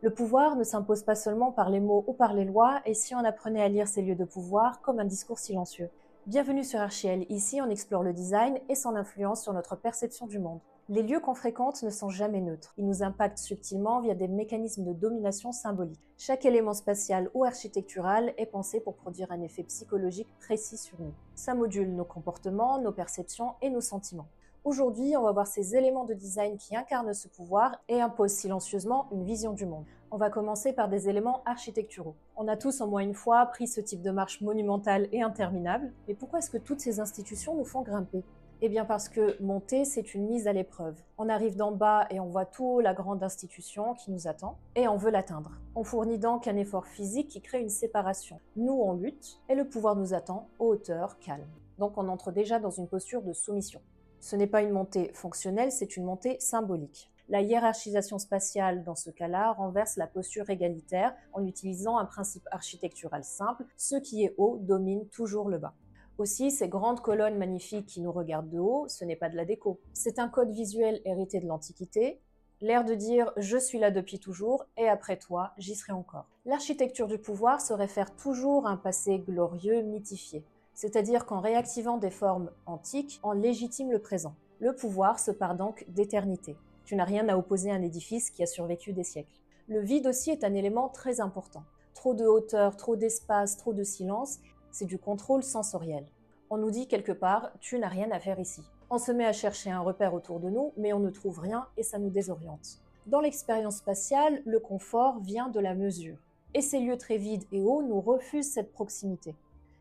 Le pouvoir ne s'impose pas seulement par les mots ou par les lois, et si on apprenait à lire ces lieux de pouvoir comme un discours silencieux. Bienvenue sur Archiel, ici on explore le design et son influence sur notre perception du monde. Les lieux qu'on fréquente ne sont jamais neutres. Ils nous impactent subtilement via des mécanismes de domination symbolique. Chaque élément spatial ou architectural est pensé pour produire un effet psychologique précis sur nous. Ça module nos comportements, nos perceptions et nos sentiments. Aujourd'hui, on va voir ces éléments de design qui incarnent ce pouvoir et imposent silencieusement une vision du monde. On va commencer par des éléments architecturaux. On a tous au moins une fois pris ce type de marche monumentale et interminable, mais pourquoi est-ce que toutes ces institutions nous font grimper ? Eh bien parce que monter, c'est une mise à l'épreuve. On arrive d'en bas et on voit tout haut la grande institution qui nous attend, et on veut l'atteindre. On fournit donc un effort physique qui crée une séparation. Nous, on lutte, et le pouvoir nous attend, aux hauteurs, calme. Donc on entre déjà dans une posture de soumission. Ce n'est pas une montée fonctionnelle, c'est une montée symbolique. La hiérarchisation spatiale, dans ce cas-là, renverse la posture égalitaire en utilisant un principe architectural simple, ce qui est haut domine toujours le bas. Aussi, ces grandes colonnes magnifiques qui nous regardent de haut, ce n'est pas de la déco. C'est un code visuel hérité de l'Antiquité, l'air de dire « je suis là depuis toujours et après toi, j'y serai encore ». L'architecture du pouvoir se réfère toujours à un passé glorieux, mythifié. C'est-à-dire qu'en réactivant des formes antiques, on légitime le présent. Le pouvoir se part donc d'éternité. Tu n'as rien à opposer à un édifice qui a survécu des siècles. Le vide aussi est un élément très important. Trop de hauteur, trop d'espace, trop de silence, c'est du contrôle sensoriel. On nous dit quelque part « tu n'as rien à faire ici ». On se met à chercher un repère autour de nous, mais on ne trouve rien et ça nous désoriente. Dans l'expérience spatiale, le confort vient de la mesure. Et ces lieux très vides et hauts nous refusent cette proximité.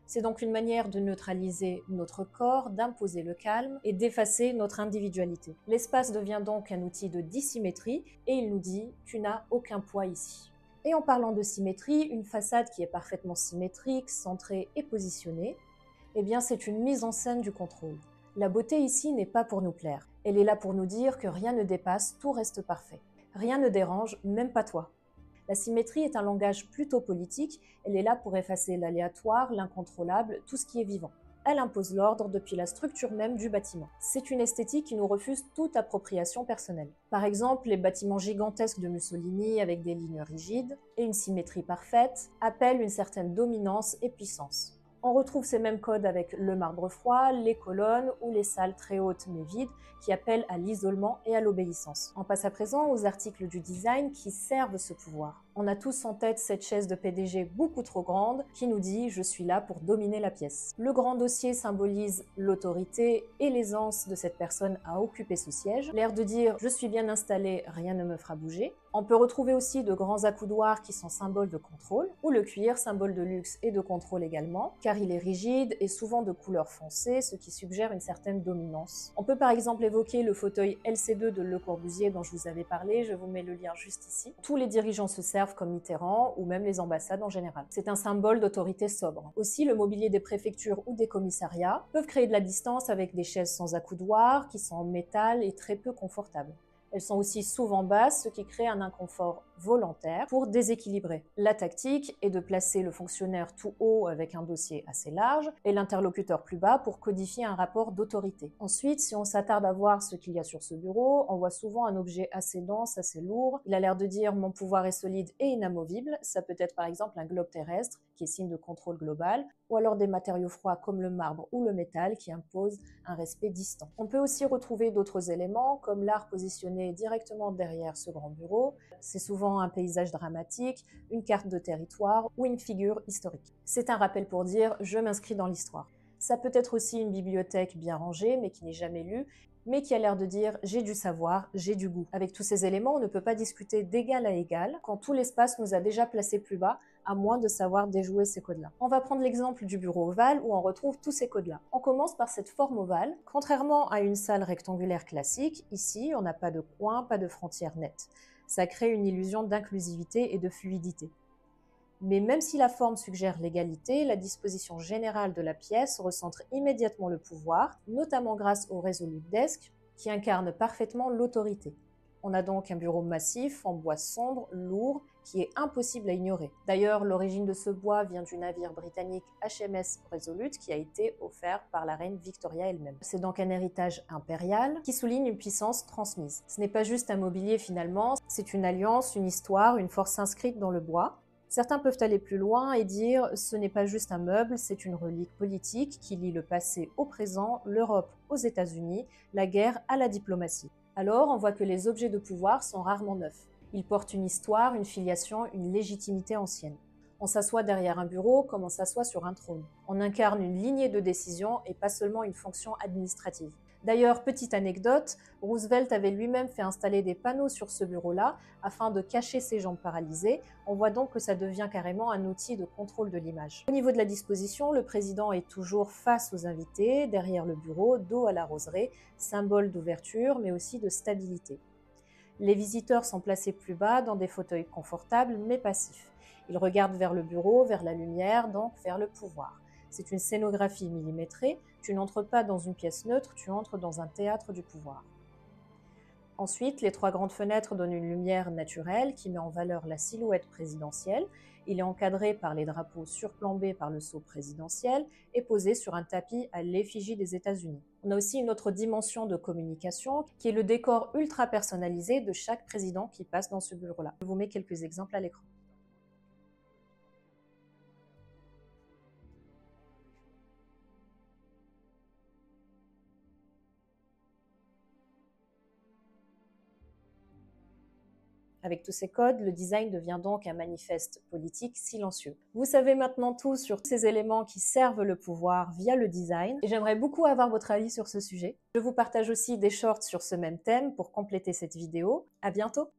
C'est donc une manière de neutraliser notre corps, d'imposer le calme et d'effacer notre individualité. L'espace devient donc un outil de dissymétrie et il nous dit « tu n'as aucun poids ici ». Et en parlant de symétrie, une façade qui est parfaitement symétrique, centrée et positionnée, eh bien c'est une mise en scène du contrôle. La beauté ici n'est pas pour nous plaire. Elle est là pour nous dire que rien ne dépasse, tout reste parfait. Rien ne dérange, même pas toi. La symétrie est un langage plutôt politique, elle est là pour effacer l'aléatoire, l'incontrôlable, tout ce qui est vivant. Elle impose l'ordre depuis la structure même du bâtiment. C'est une esthétique qui nous refuse toute appropriation personnelle. Par exemple, les bâtiments gigantesques de Mussolini avec des lignes rigides et une symétrie parfaite appellent une certaine dominance et puissance. On retrouve ces mêmes codes avec le marbre froid, les colonnes ou les salles très hautes mais vides qui appellent à l'isolement et à l'obéissance. On passe à présent aux articles du design qui servent ce pouvoir. On a tous en tête cette chaise de PDG beaucoup trop grande qui nous dit « je suis là pour dominer la pièce ». Le grand dossier symbolise l'autorité et l'aisance de cette personne à occuper ce siège, l'air de dire « je suis bien installé, rien ne me fera bouger ». On peut retrouver aussi de grands accoudoirs qui sont symboles de contrôle, ou le cuir, symbole de luxe et de contrôle également, car il est rigide et souvent de couleur foncée, ce qui suggère une certaine dominance. On peut par exemple évoquer le fauteuil LC2 de Le Corbusier dont je vous avais parlé, je vous mets le lien juste ici. Tous les dirigeants se servent comme Mitterrand, ou même les ambassades en général. C'est un symbole d'autorité sobre. Aussi, le mobilier des préfectures ou des commissariats peuvent créer de la distance avec des chaises sans accoudoir, qui sont en métal et très peu confortables. Elles sont aussi souvent basses, ce qui crée un inconfort volontaire pour déséquilibrer. La tactique est de placer le fonctionnaire tout haut avec un dossier assez large et l'interlocuteur plus bas pour codifier un rapport d'autorité. Ensuite, si on s'attarde à voir ce qu'il y a sur ce bureau, on voit souvent un objet assez dense, assez lourd. Il a l'air de dire « mon pouvoir est solide et inamovible ». Ça peut être par exemple un globe terrestre qui est signe de contrôle global, ou alors des matériaux froids comme le marbre ou le métal qui imposent un respect distant. On peut aussi retrouver d'autres éléments comme l'art positionné directement derrière ce grand bureau. C'est souvent un paysage dramatique, une carte de territoire ou une figure historique. C'est un rappel pour dire « je m'inscris dans l'histoire ». Ça peut être aussi une bibliothèque bien rangée mais qui n'est jamais lue, mais qui a l'air de dire « j'ai du savoir, j'ai du goût ». Avec tous ces éléments, on ne peut pas discuter d'égal à égal quand tout l'espace nous a déjà placés plus bas, à moins de savoir déjouer ces codes-là. On va prendre l'exemple du bureau ovale où on retrouve tous ces codes-là. On commence par cette forme ovale. Contrairement à une salle rectangulaire classique, ici, on n'a pas de coin, pas de frontières nettes. Ça crée une illusion d'inclusivité et de fluidité. Mais même si la forme suggère l'égalité, la disposition générale de la pièce recentre immédiatement le pouvoir, notamment grâce au Resolute Desk, qui incarne parfaitement l'autorité. On a donc un bureau massif en bois sombre, lourd, qui est impossible à ignorer. D'ailleurs, l'origine de ce bois vient du navire britannique HMS Resolute qui a été offert par la reine Victoria elle-même. C'est donc un héritage impérial qui souligne une puissance transmise. Ce n'est pas juste un mobilier finalement, c'est une alliance, une histoire, une force inscrite dans le bois. Certains peuvent aller plus loin et dire ce n'est pas juste un meuble, c'est une relique politique qui lie le passé au présent, l'Europe aux États-Unis, la guerre à la diplomatie. Alors, on voit que les objets de pouvoir sont rarement neufs. Ils portent une histoire, une filiation, une légitimité ancienne. On s'assoit derrière un bureau comme on s'assoit sur un trône. On incarne une lignée de décision et pas seulement une fonction administrative. D'ailleurs, petite anecdote, Roosevelt avait lui-même fait installer des panneaux sur ce bureau-là afin de cacher ses jambes paralysées. On voit donc que ça devient carrément un outil de contrôle de l'image. Au niveau de la disposition, le président est toujours face aux invités, derrière le bureau, dos à la roseraie, symbole d'ouverture mais aussi de stabilité. Les visiteurs sont placés plus bas dans des fauteuils confortables mais passifs. Ils regardent vers le bureau, vers la lumière, donc vers le pouvoir. C'est une scénographie millimétrée, tu n'entres pas dans une pièce neutre, tu entres dans un théâtre du pouvoir. Ensuite, les 3 grandes fenêtres donnent une lumière naturelle qui met en valeur la silhouette présidentielle. Il est encadré par les drapeaux surplombés par le sceau présidentiel et posé sur un tapis à l'effigie des États-Unis. On a aussi une autre dimension de communication qui est le décor ultra personnalisé de chaque président qui passe dans ce bureau-là. Je vous mets quelques exemples à l'écran. Avec tous ces codes, le design devient donc un manifeste politique silencieux. Vous savez maintenant tout sur ces éléments qui servent le pouvoir via le design, et j'aimerais beaucoup avoir votre avis sur ce sujet. Je vous partage aussi des shorts sur ce même thème pour compléter cette vidéo. À bientôt!